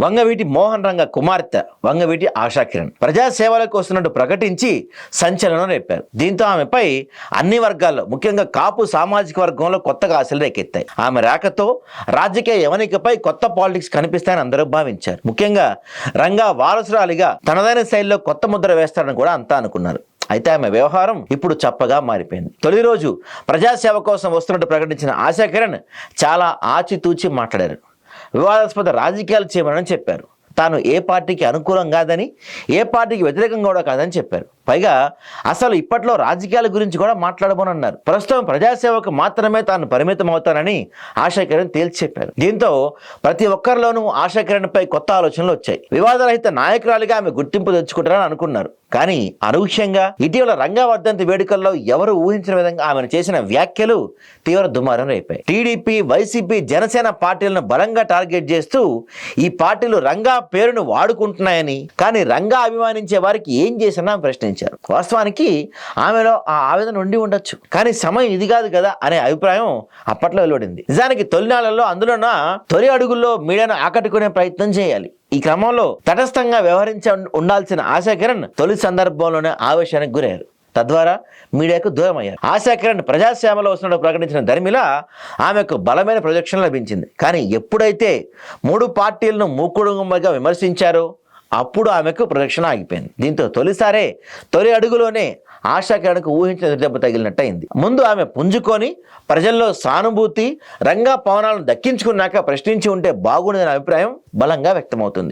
వంగవీటి మోహన్ రంగ కుమార్తె వంగవీటి ఆశాకిరణ్ ప్రజాసేవలకు వస్తున్నట్టు ప్రకటించి సంచలనం రేపారు. దీంతో ఆమెపై అన్ని వర్గాల్లో ముఖ్యంగా కాపు సామాజిక వర్గంలో కొత్తగా ఆశలు రేకెత్తాయి. ఆమె రాకతో రాజకీయ యవనికపై కొత్త పాలిటిక్స్ కనిపిస్తాయని అందరూ భావించారు. ముఖ్యంగా రంగా వారసురాలిగా తనదైన శైలిలో కొత్త ముద్ర వేస్తారని కూడా అంతా అనుకున్నారు. అయితే ఆమె వ్యవహారం ఇప్పుడు చప్పగా మారిపోయింది. తొలి రోజు ప్రజాసేవ కోసం వస్తున్నట్టు ప్రకటించిన ఆశాకిరణ్ చాలా ఆచితూచి మాట్లాడారు. వివాదాస్పద రాజకీయాలు చేయమని చెప్పారు. తాను ఏ పార్టీకి అనుకూలం కాదని, ఏ పార్టీకి వ్యతిరేకంగా కూడా కాదని చెప్పారు. పైగా అసలు ఇప్పట్లో రాజకీయాల గురించి కూడా మాట్లాడబోనన్నారు. ప్రస్తుతం ప్రజాసేవకు మాత్రమే తాను పరిమితం అవుతానని ఆశాకిరణ్ తేల్చి చెప్పారు. దీంతో ప్రతి ఒక్కరిలోనూ ఆశాకిరణ్పై కొత్త ఆలోచనలు వచ్చాయి. వివాదరహిత నాయకురాలిగా ఆమె గుర్తింపు తెచ్చుకుంటారని అనుకున్నారు. కానీ అనూహ్యంగా ఇటీవల రంగా వర్ధంతి వేడుకల్లో ఎవరు ఊహించిన విధంగా ఆమెను చేసిన వ్యాఖ్యలు తీవ్ర దుమారం రేపాయి. టీడీపీ, వైసీపీ, జనసేన పార్టీలను బలంగా టార్గెట్ చేస్తూ ఈ పార్టీలు రంగా పేరును వాడుకుంటున్నాయని, కానీ రంగా అభిమానించే వారికి ఏం చేసినా ప్రశ్నించారు. వాస్తవానికి ఆమెలో ఆ ఆవేదన ఉండి ఉండొచ్చు, కానీ సమయం ఇది కాదు కదా అనే అభిప్రాయం అప్పట్లో వెలువడింది. నిజానికి తొలినాళ్లలో అందులోన తొలి అడుగుల్లో మీడియాను ఆకట్టుకునే ప్రయత్నం చేయాలి. ఈ క్రమంలో తటస్థంగా వ్యవహరించి ఉండాల్సిన ఆశాకిరణ్ తొలి సందర్భంలోనే ఆవేశానికి గురయ్యారు. తద్వారా మీడియాకు దూరం అయ్యారు. ఆశాకిరణ్ ప్రజాసేవలో వస్తున్నట్టు ప్రకటించిన దరిమిల ఆమెకు బలమైన ప్రొజెక్షన్ లభించింది. కానీ ఎప్పుడైతే 3 పార్టీలను మూకుడుగా విమర్శించారో అప్పుడు ఆమెకు ప్రొజెక్షన్ ఆగిపోయింది. దీంతో తొలి అడుగులోనే ఆశాకిరణ్కు ఊహించిన దెబ్బ తగిలినట్టయింది. ముందు ఆమె పుంజుకొని ప్రజల్లో సానుభూతి, రంగా పవనాలను దక్కించుకున్నాక ప్రశ్నించి ఉంటే బాగుండదనే అభిప్రాయం బలంగా వ్యక్తమవుతుంది.